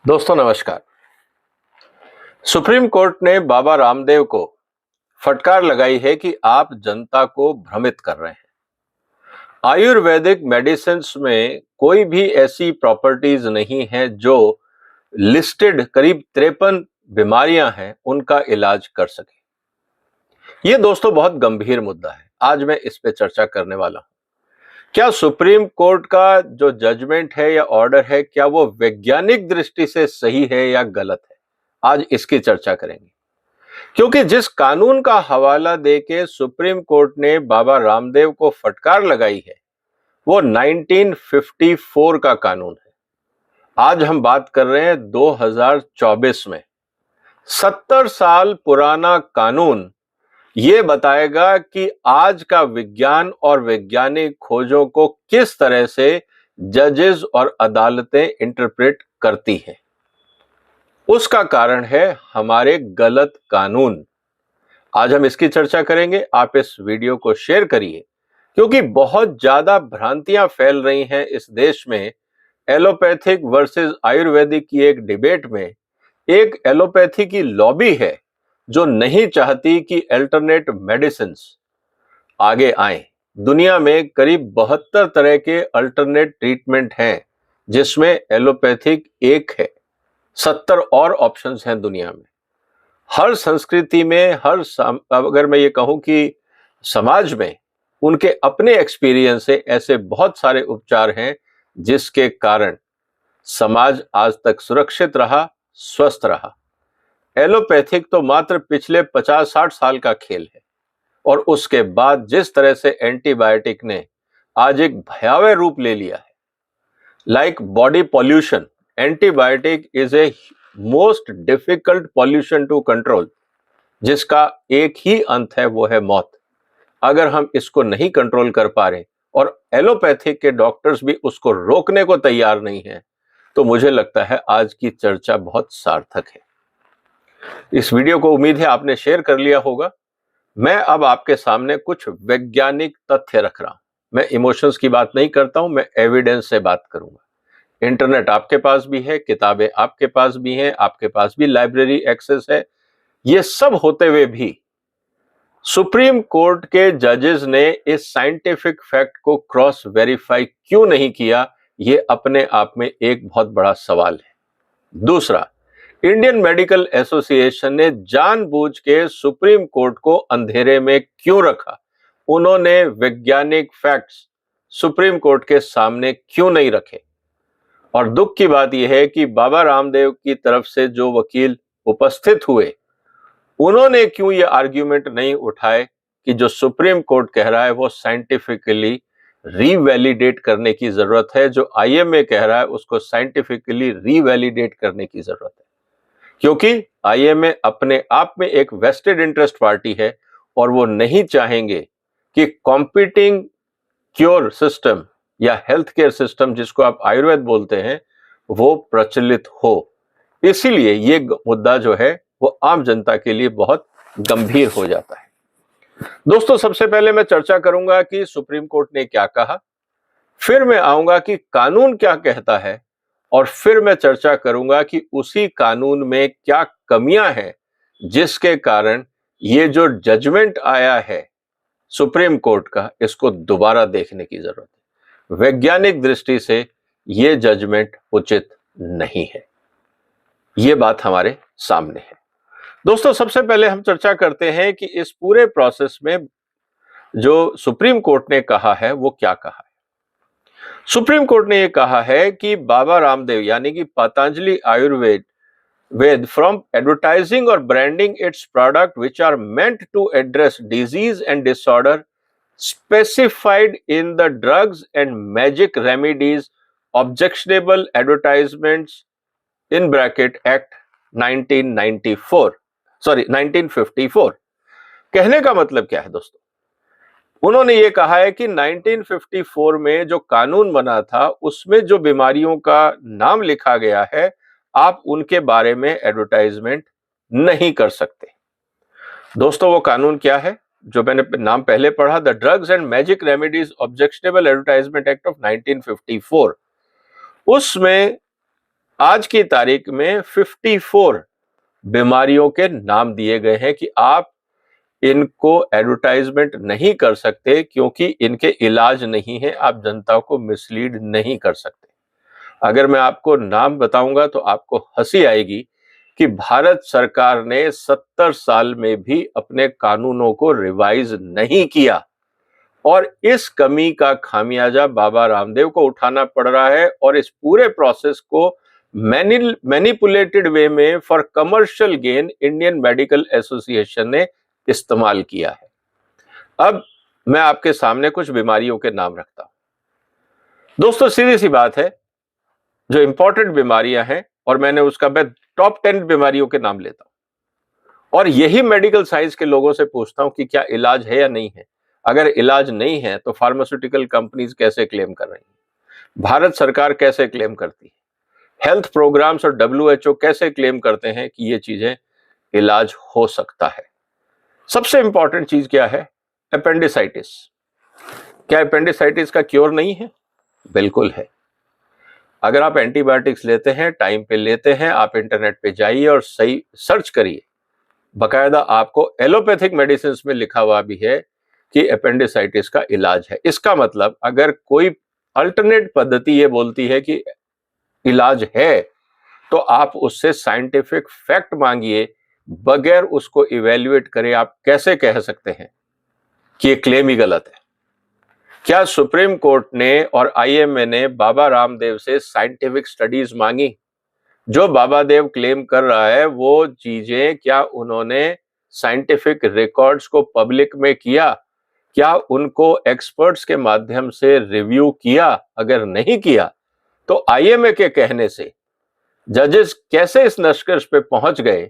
दोस्तों नमस्कार। Supreme court ने बाबा रामदेव को फटकार लगाई है कि आप जनता को भ्रमित कर रहे हैं। आयुर्वेदिक मेडिसिन्स में कोई भी ऐसी प्रॉपर्टीज नहीं है जो लिस्टेड करीब 53 बीमारियां हैं उनका इलाज कर सके। ये दोस्तों बहुत गंभीर मुद्दा है। आज मैं इस पे चर्चा करने वाला हूं। क्या सुप्रीम कोर्ट का जो जजमेंट है या ऑर्डर है, क्या वो वैज्ञानिक दृष्टि से सही है या गलत है? आज इसकी चर्चा करेंगे, क्योंकि जिस कानून का हवाला देके सुप्रीम कोर्ट ने बाबा रामदेव को फटकार लगाई है वो 1954 का कानून है। आज हम बात कर रहे हैं 2024 में। 70 साल पुराना कानून ये बताएगा कि आज का विज्ञान और वैज्ञानिक खोजों को किस तरह से जजेस और अदालतें इंटरप्रेट करती हैं। उसका कारण है हमारे गलत कानून। आज हम इसकी चर्चा करेंगे। आप इस वीडियो को शेयर करिए, क्योंकि बहुत ज्यादा भ्रांतियां फैल रही हैं इस देश में। एलोपैथिक वर्सेस आयुर्वेदिक की एक डिबेट में एक एलोपैथी की लॉबी है जो नहीं चाहती कि अल्टरनेट मेडिसिन्स आगे आए। दुनिया में करीब 72 तरह के अल्टरनेट ट्रीटमेंट हैं, जिसमें एलोपैथिक एक है। 70 और ऑप्शंस हैं दुनिया में। हर संस्कृति में, अगर मैं ये कहूं कि समाज में, उनके अपने एक्सपीरियंस से ऐसे बहुत सारे उपचार हैं जिसके कारण समाज आज तक सुरक्षित रहा, स्वस्थ रहा। एलोपैथिक तो मात्र पिछले 50-60 साल का खेल है, और उसके बाद जिस तरह से एंटीबायोटिक ने आज एक भयावह रूप ले लिया है, like body pollution, antibiotic is a most difficult pollution to control, जिसका एक ही अंत है, वो है मौत। अगर हम इसको नहीं कंट्रोल कर पा रहे और एलोपैथिक के डॉक्टर्स भी उसको रोकने को तैयार नहीं है, तो मुझे लगता है आज की चर्चा बहुत सार्थक है। इस वीडियो को उम्मीद है आपने शेयर कर लिया होगा। मैं अब आपके सामने कुछ वैज्ञानिक तथ्य रख रहा हूं। मैं इमोशंस की बात नहीं करता हूं, मैं एविडेंस से बात करूंगा। इंटरनेट आपके पास भी है, किताबें आपके पास भी हैं, आपके पास भी लाइब्रेरी एक्सेस है। ये सब होते हुए भी सुप्रीम कोर्ट के जजेस ने इस साइंटिफिक फैक्ट को क्रॉस वेरीफाई क्यों नहीं किया, ये अपने आप में एक बहुत बड़ा सवाल है। दूसरा, इंडियन मेडिकल एसोसिएशन ने जानबूझ के सुप्रीम कोर्ट को अंधेरे में क्यों रखा? उन्होंने वैज्ञानिक फैक्ट्स सुप्रीम कोर्ट के सामने क्यों नहीं रखे? और दुख की बात यह है कि बाबा रामदेव की तरफ से जो वकील उपस्थित हुए, उन्होंने क्यों ये आर्ग्यूमेंट नहीं उठाए कि जो सुप्रीम कोर्ट कह रहा है वो साइंटिफिकली रीवैलिडेट करने की जरूरत है, जो आईएमए कह रहा है उसको साइंटिफिकली रीवैलिडेट करने की जरूरत है। क्योंकि आईएमए अपने आप में एक वेस्टेड इंटरेस्ट पार्टी है, और वो नहीं चाहेंगे कि कॉम्पिटिंग क्योर सिस्टम या हेल्थ केयर सिस्टम, जिसको आप आयुर्वेद बोलते हैं, वो प्रचलित हो। इसीलिए ये मुद्दा जो है वो आम जनता के लिए बहुत गंभीर हो जाता है। दोस्तों, सबसे पहले मैं चर्चा करूंगा कि सुप्रीम कोर्ट ने क्या कहा, फिर मैं आऊंगा कि कानून क्या कहता है, और फिर मैं चर्चा करूंगा कि उसी कानून में क्या कमियां हैं जिसके कारण ये जो जजमेंट आया है सुप्रीम कोर्ट का, इसको दोबारा देखने की जरूरत है। वैज्ञानिक दृष्टि से ये जजमेंट उचित नहीं है। ये बात हमारे सामने है। दोस्तों, सबसे पहले हम चर्चा करते हैं कि इस पूरे प्रोसेस में जो सुप्रीम कोर्ट ने कहा है वो क्या कहा है। सुप्रीम कोर्ट ने यह कहा है कि बाबा रामदेव यानी कि Patanjali Ayurveda from advertising or branding its product which are meant to address disease and disorder specified in the drugs and magic remedies objectionable advertisements in bracket Act 1954। कहने का मतलब क्या है दोस्तों? उन्होंने ये कहा है कि 1954 में जो कानून बना था उसमें जो बीमारियों का नाम लिखा गया है, आप उनके बारे में एडवर्टाइजमेंट नहीं कर सकते। दोस्तों, वो कानून क्या है जो मैंने नाम पहले पढ़ा? The drugs and magic remedies objectionable advertisement act of 1954। उसमें आज की तारीख में 54 बीमारियों के नाम दिए गए हैं कि आप इनको एडवर्टाइजमेंट नहीं कर सकते क्योंकि इनके इलाज नहीं है, आप जनता को मिसलीड नहीं कर सकते। अगर मैं आपको नाम बताऊंगा तो आपको हंसी आएगी कि भारत सरकार ने 70 साल में भी अपने कानूनों को रिवाइज नहीं किया और इस कमी का खामियाजा बाबा रामदेव को उठाना पड़ रहा है और इस पूरे प्रोसेस को मैनिपुलेटेड वे में for commercial gain Indian medical association ने इस्तेमाल किया है। अब मैं आपके सामने कुछ बीमारियों के नाम रखता हूं। दोस्तों सीधी सी बात है, जो इंपॉर्टेंट बीमारियां हैं और मैं टॉप 10 बीमारियों के नाम लेता हूं और यही मेडिकल साइंस के लोगों से पूछता हूं कि क्या इलाज है या नहीं है। अगर इलाज नहीं है तो फार्मास्यूटिकल कंपनीज कैसे क्लेम कर रही हैं, भारत सरकार कैसे क्लेम करती है, हेल्थ प्रोग्राम्स और WHO कैसे क्लेम करते हैं कि ये चीजें इलाज हो सकता है। सबसे इंपॉर्टेंट चीज क्या है? अपेंडिसाइटिस। क्या अपेंडिसाइटिस का क्योर नहीं है? बिल्कुल है। अगर आप एंटीबायोटिक्स लेते हैं, टाइम पे लेते हैं, आप इंटरनेट पे जाइए और सही सर्च करिए, बकायदा आपको एलोपैथिक मेडिसिन में लिखा हुआ भी है कि अपेंडिसाइटिस का इलाज है। इसका मतलब अगर कोई अल्टरनेट पद्धति ये बोलती है कि इलाज है तो आप उससे साइंटिफिक फैक्ट मांगिए, बगैर उसको इवेल्युएट करे आप कैसे कह सकते हैं कि ये क्लेम ही गलत है? क्या सुप्रीम कोर्ट ने और IMA ने बाबा रामदेव से साइंटिफिक स्टडीज मांगी? जो बाबा देव क्लेम कर रहा है वो चीजें क्या उन्होंने साइंटिफिक रिकॉर्ड्स को पब्लिक में किया? क्या उनको एक्सपर्ट्स के माध्यम से रिव्यू किया? अगर नहीं किया तो IMA के कहने से जजेस कैसे इस निष्कर्ष पे पहुंच गए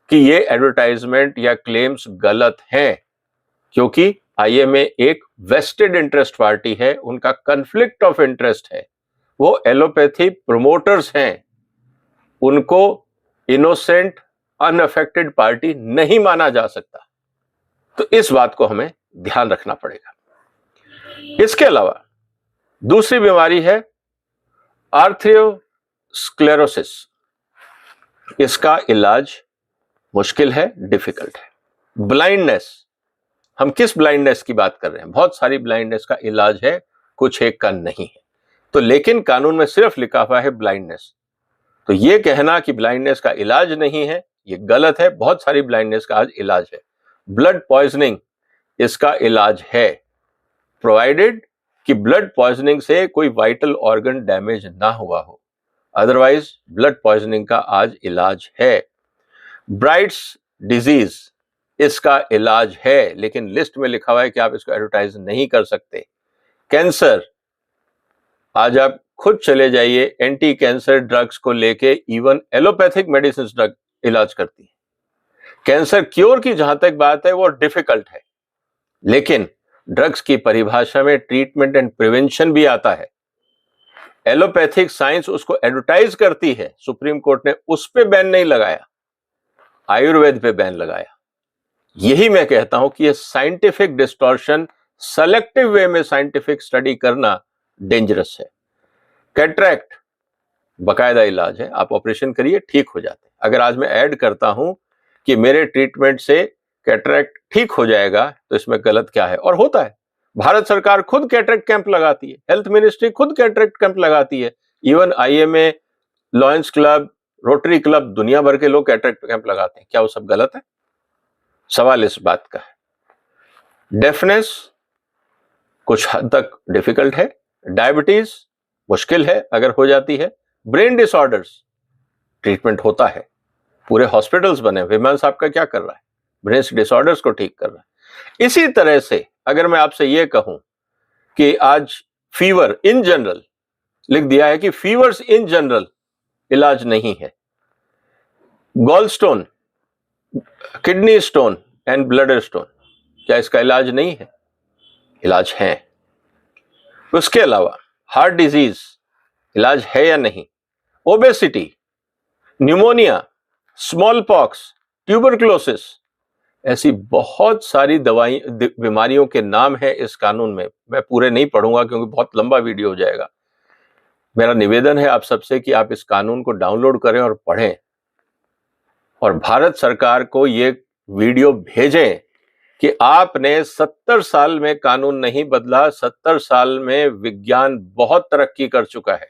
कि ये एडवर्टाइजमेंट या क्लेम्स गलत हैं? क्योंकि IMA एक वेस्टेड इंटरेस्ट पार्टी है, उनका कन्फ्लिक्ट ऑफ इंटरेस्ट है, वो एलोपैथी प्रोमोटर्स हैं, उनको इनोसेंट अनअफेक्टेड पार्टी नहीं माना जा सकता। तो इस बात को हमें ध्यान रखना पड़ेगा। इसके अलावा दूसरी बीमारी है आर्थ्रोस्क्लेरोसिस। इसका इलाज मुश्किल है, डिफिकल्ट है। ब्लाइंडनेस, हम किस ब्लाइंडनेस की बात कर रहे हैं? बहुत सारी ब्लाइंडनेस का इलाज है, कुछ एक का नहीं है। तो लेकिन कानून में सिर्फ लिखा हुआ है ब्लाइंडनेस। तो ये कहना कि ब्लाइंडनेस का इलाज नहीं है, ये गलत है। बहुत सारी ब्लाइंडनेस का आज इलाज है। ब्लड पॉइजनिंग, इसका इलाज है, प्रोवाइडेड कि ब्लड पॉइजनिंग से कोई वाइटल ऑर्गन डैमेज ना हुआ हो, अदरवाइज ब्लड पॉइजनिंग का आज इलाज है। ब्राइट्स डिजीज, इसका इलाज है, लेकिन लिस्ट में लिखा हुआ है कि आप इसको एडवर्टाइज नहीं कर सकते। कैंसर, आज आप खुद चले जाइए, एंटी कैंसर ड्रग्स को लेके इवन एलोपैथिक मेडिसिन ड्रग इलाज करती है। कैंसर क्योर की जहां तक बात है वो डिफिकल्ट है, लेकिन ड्रग्स की परिभाषा में ट्रीटमेंट एंड प्रिवेंशन भी आता है। एलोपैथिक साइंस उसको एडवर्टाइज करती है, सुप्रीम कोर्ट ने उस पे बैन नहीं लगाया, आयुर्वेद पे बैन लगाया। यही मैं कहता हूं कि ये साइंटिफिक डिस्टॉर्शन, सेलेक्टिव वे में साइंटिफिक स्टडी करना डेंजरस है। कैटरैक्ट, बकायदा इलाज है, आप ऑपरेशन करिए, ठीक हो जाते हैं। अगर आज मैं ऐड करता हूं कि मेरे ट्रीटमेंट से कैटरैक्ट ठीक हो जाएगा तो इसमें गलत क्या है? और होता है। भारत सरकार खुद कैटरैक्ट कैंप लगाती है, हेल्थ मिनिस्ट्री खुद कैटरैक्ट कैंप लगाती है, even IMA, lions club, rotary club, दुनिया भर के लोग कैटरैक्ट कैंप लगाते हैं। क्या वो सब गलत है? सवाल इस बात का है। डेफनेस कुछ हद तक डिफिकल्ट है, डायबिटीज मुश्किल है अगर हो जाती है, ब्रेन डिसऑर्डर्स ट्रीटमेंट होता है, पूरे हॉस्पिटल्स बने। विमान साहब का क्या कर रहा है? ब्रेन डिसऑर्डर्स को ठीक कर रहा है। इसी तरह से अगर मैं आपसे यह कहूं कि आज फीवर इन जनरल, लिख दिया है कि फीवर्स इन जनरल इलाज नहीं है। Gall stone, kidney stone and bladder stone, क्या इसका इलाज नहीं है? इलाज है। उसके अलावा हार्ट डिजीज, इलाज है या नहीं? Obesity, pneumonia, small pox, tuberculosis, ऐसी बहुत सारी बीमारियों के नाम है इस कानून में। मैं पूरे नहीं पढ़ूंगा क्योंकि बहुत लंबा वीडियो हो जाएगा। मेरा निवेदन है आप सबसे कि आप इस कानून को डाउनलोड करें और पढ़ें और भारत सरकार को ये वीडियो भेजें कि आपने 70 साल में कानून नहीं बदला। 70 साल में विज्ञान बहुत तरक्की कर चुका है,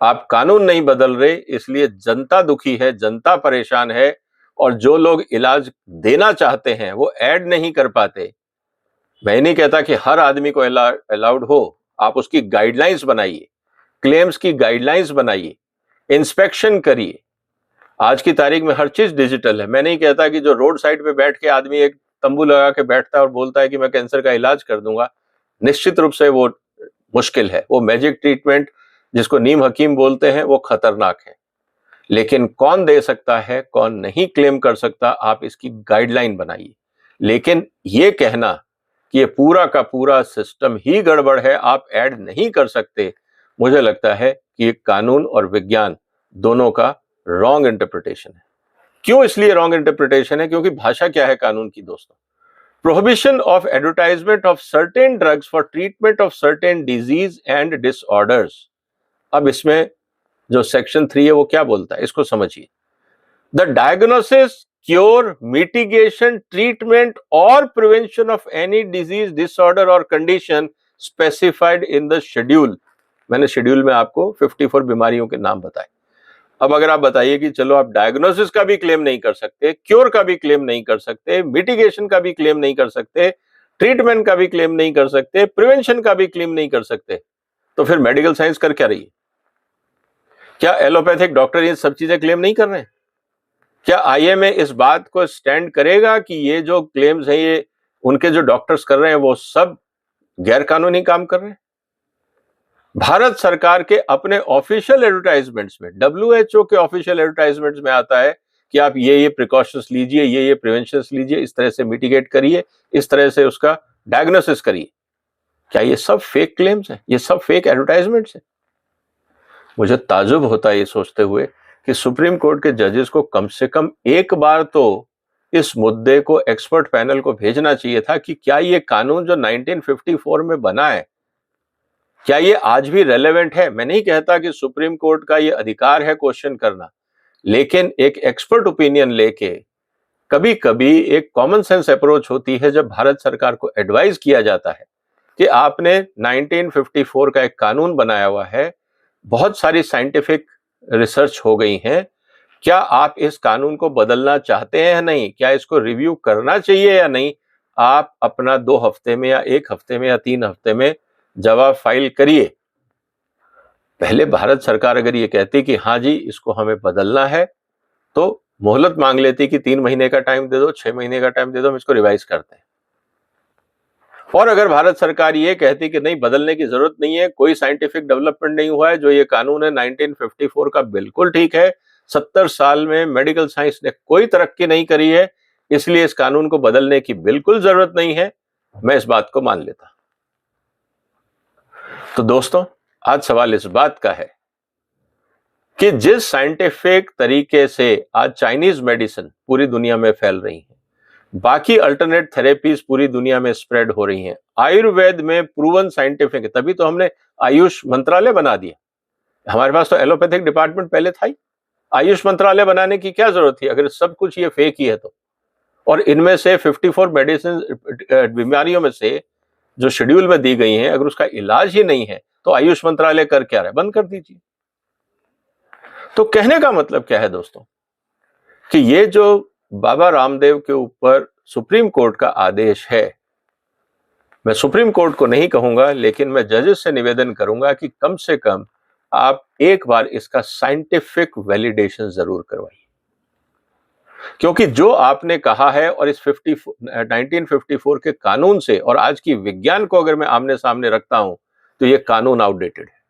आप कानून नहीं बदल रहे, इसलिए जनता दुखी है, जनता परेशान है और जो लोग इलाज देना चाहते हैं वो ऐड नहीं कर पाते। मैं नहीं कहता कि हर आदमी को अलाउड हो, आप उसकी गाइडलाइंस बनाइए, क्लेम्स की गाइडलाइंस बनाइए, इंस्पेक्शन करिए। आज की तारीख में हर चीज डिजिटल है। मैं नहीं कहता कि जो रोड साइड पे बैठ के आदमी एक तंबू लगा के बैठता है और बोलता है कि मैं कैंसर का इलाज कर दूंगा, निश्चित रूप से वो मुश्किल है। वो मैजिक ट्रीटमेंट जिसको नीम हकीम बोलते हैं वो खतरनाक है। लेकिन कौन दे सकता है, कौन नहीं क्लेम कर सकता, आप इसकी गाइडलाइन बनाइए। लेकिन ये कहना कि ये पूरा का पूरा सिस्टम ही गड़बड़ है, आप ऐड नहीं कर सकते, मुझे लगता है कि कानून और विज्ञान दोनों का रॉन्ग इंटरप्रिटेशन है। क्यों इसलिए रॉन्ग इंटरप्रिटेशन है? क्योंकि भाषा क्या है कानून की दोस्तों? Prohibition of advertisement of certain drugs for treatment of certain disease and disorders. अब इसमें जो सेक्शन 3 है वो क्या बोलता है, इसको समझिए। The diagnosis, cure, mitigation, treatment और prevention of any disease, disorder और condition specified in the schedule. मैंने शेड्यूल में आपको 54 बीमारियों के नाम बताए। अब अगर आप बताइए कि चलो आप डायग्नोसिस का भी क्लेम नहीं कर सकते, क्योर का भी क्लेम नहीं कर सकते, मिटिगेशन का भी क्लेम नहीं कर सकते, ट्रीटमेंट का भी क्लेम नहीं कर सकते, प्रिवेंशन का भी क्लेम नहीं कर सकते, तो फिर मेडिकल साइंस कर क्या रही है? क्या एलोपैथिक डॉक्टर ये सब चीजें क्लेम नहीं कर रहे हैं? क्या आईएमए इस बात को स्टैंड करेगा कि ये जो क्लेम्स हैं ये उनके जो डॉक्टर्स कर रहे हैं वो सब गैर कानूनी काम कर रहे हैं? भारत सरकार के अपने ऑफिशियल एडवर्टाइजमेंट्स में, डब्ल्यूएचओ के ऑफिशियल एडवर्टाइजमेंट्स में आता है कि आप ये प्रिकॉशंस लीजिए, ये प्रिवेंशंस लीजिए, इस तरह से मिटिगेट करिए, इस तरह से उसका डायग्नोसिस करिए। क्या ये सब फेक क्लेम्स हैं? ये सब फेक एडवर्टाइजमेंट्स हैं? मुझे ताजुब होता है ये सोचते हुए कि सुप्रीम कोर्ट के जजेस को कम से कम एक बार तो इस मुद्दे को एक्सपर्ट पैनल को भेजना चाहिए था कि क्या ये कानून जो 1954 में बना है, क्या ये आज भी रेलेवेंट है? मैं नहीं कहता कि सुप्रीम कोर्ट का ये अधिकार है क्वेश्चन करना, लेकिन एक एक्सपर्ट ओपिनियन लेके कभी कभी एक कॉमन सेंस अप्रोच होती है जब भारत सरकार को एडवाइस किया जाता है कि आपने 1954 का एक कानून बनाया हुआ है, बहुत सारी साइंटिफिक रिसर्च हो गई हैं, क्या आप इस कानून को बदलना चाहते हैं या नहीं, क्या इसको रिव्यू करना चाहिए या नहीं? आप अपना 2 हफ्ते में या 1 हफ्ते में या 3 हफ्ते में जवाब फाइल करिए। पहले भारत सरकार अगर ये कहती कि हाँ जी इसको हमें बदलना है तो मोहलत मांग लेती कि 3 महीने का टाइम दे दो, 6 महीने का टाइम दे दो, हम इसको रिवाइज करते हैं। और अगर भारत सरकार ये कहती कि नहीं बदलने की जरूरत नहीं है, कोई साइंटिफिक डेवलपमेंट नहीं हुआ है, जो ये कानून है 1954 का बिल्कुल ठीक है, 70 साल में मेडिकल साइंस ने कोई तरक्की नहीं करी है, इसलिए इस कानून को बदलने की बिल्कुल जरूरत नहीं है, मैं इस बात को मान लेता। तो दोस्तों आज सवाल इस बात का है कि जिस साइंटिफिक तरीके से आज चाइनीज मेडिसिन पूरी दुनिया में फैल रही है, बाकी अल्टरनेट थेरेपीज पूरी दुनिया में स्प्रेड हो रही हैं, आयुर्वेद में प्रूवन साइंटिफिक है, तभी तो हमने आयुष मंत्रालय बना दिया। हमारे पास तो एलोपैथिक डिपार्टमेंट पहले था ही, आयुष मंत्रालय बनाने की क्या जरूरत थी अगर सब कुछ ये फेक ही है तो? और इनमें से 54 मेडिसिन बीमारियों में से जो शेड्यूल में दी गई हैं, अगर उसका इलाज ही नहीं है तो आयुष मंत्रालय कर क्या रहा है? बंद कर दीजिए। तो कहने का मतलब क्या है दोस्तों कि ये जो बाबा रामदेव के ऊपर सुप्रीम कोर्ट का आदेश है, मैं सुप्रीम कोर्ट को नहीं कहूंगा लेकिन मैं जजेस से निवेदन करूंगा कि कम से कम आप एक बार इसका साइंटिफिक वैलिडेशन जरूर करवाइए, क्योंकि जो आपने कहा है और इस 1954 के कानून से और आज की विज्ञान को अगर मैं आमने सामने रखता हूं तो ये कानून आउटडेटेड है।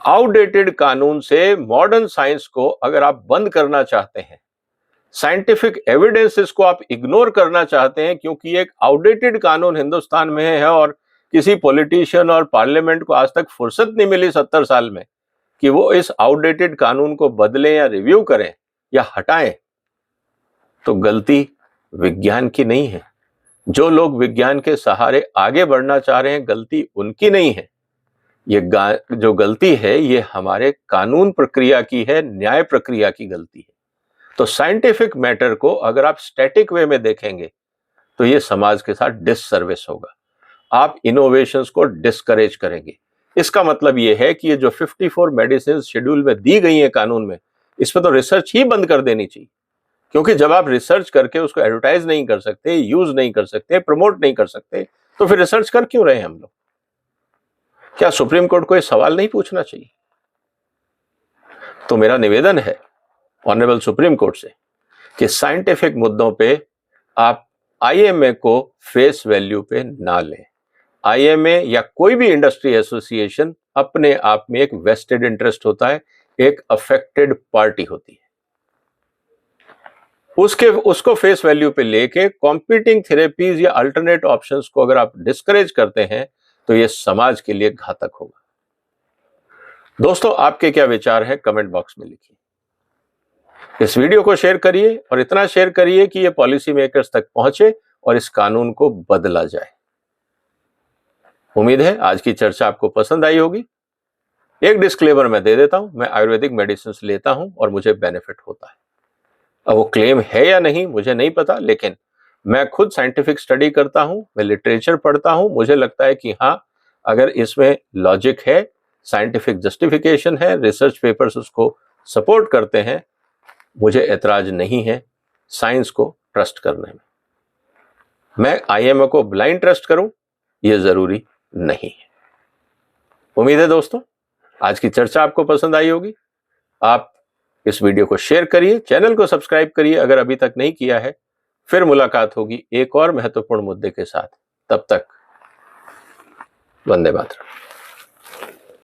आउटडेटेड कानून से मॉडर्न साइंस को अगर आप बंद करना चाहते हैं, साइंटिफिक एविडेंसेस को आप इग्नोर करना चाहते हैं, क्योंकि एक आउटडेटेड कानून हिंदुस्तान में है और किसी पॉलिटिशियन और पार्लियामेंट को आज तक फुर्सत नहीं मिली 70 साल में कि वो इस आउटडेटेड कानून को बदलें या रिव्यू करें या हटाएं, तो गलती विज्ञान की नहीं है। जो लोग विज्ञान के सहारे आगे बढ़ना चाह रहे हैं, गलती उनकी नहीं है, ये जो गलती है ये हमारे कानून प्रक्रिया की है, न्याय प्रक्रिया की गलती है। तो साइंटिफिक मैटर को अगर आप स्टैटिक वे में देखेंगे तो ये समाज के साथ डिससर्विस होगा, आप इनोवेशंस को डिस्करेज करेंगे। इसका मतलब ये है कि ये जो 54 मेडिसिन शेड्यूल में दी गई है कानून में, इस पर तो रिसर्च ही बंद कर देनी चाहिए। क्योंकि जब आप रिसर्च करके उसको एडवर्टाइज नहीं कर सकते, यूज नहीं कर सकते, प्रमोट नहीं कर सकते, तो फिर रिसर्च कर क्यों रहे हैं हम लोग? क्या सुप्रीम कोर्ट को ये सवाल नहीं पूछना चाहिए? तो मेरा निवेदन है ऑनरेबल सुप्रीम कोर्ट से कि साइंटिफिक मुद्दों पे आप आईएमए को फेस वैल्यू पे ना लें। आईएमए या कोई भी इंडस्ट्री एसोसिएशन अपने आप में एक वेस्टेड इंटरेस्ट होता है, एक अफेक्टेड पार्टी होती है। उसको फेस वैल्यू पे लेके कॉम्पीटिंग थेरेपीज या अल्टरनेट ऑप्शंस को अगर आप डिस्करेज करते हैं तो ये समाज के लिए घातक होगा। दोस्तों, आपके क्या विचार हैं कमेंट बॉक्स में लिखिए। इस वीडियो को शेयर करिए और इतना शेयर करिए कि ये पॉलिसी मेकर्स तक पहुंचे और इस कानून को बदला जाए। उम्मीद है आज की चर्चा आपको पसंद आई होगी। एक डिस्क्लेमर मैं दे देता हूं, मैं आयुर्वेदिक मेडिसिन लेता हूं और मुझे बेनिफिट होता है। अब वो क्लेम है या नहीं मुझे नहीं पता, लेकिन मैं खुद साइंटिफिक स्टडी करता हूं, मैं लिटरेचर पढ़ता हूं, मुझे लगता है कि हाँ, अगर इसमें लॉजिक है, साइंटिफिक जस्टिफिकेशन है, रिसर्च पेपर्स उसको सपोर्ट करते हैं, मुझे ऐतराज नहीं है साइंस को ट्रस्ट करने में। मैं आईएमए को ब्लाइंड ट्रस्ट करूं, यह जरूरी नहीं है। उम्मीद है दोस्तों आज की चर्चा आपको पसंद आई होगी। आप इस वीडियो को शेयर करिए, चैनल को सब्सक्राइब करिए अगर अभी तक नहीं किया है। फिर मुलाकात होगी एक और महत्वपूर्ण मुद्दे के साथ। तब तक वंदे मातरम।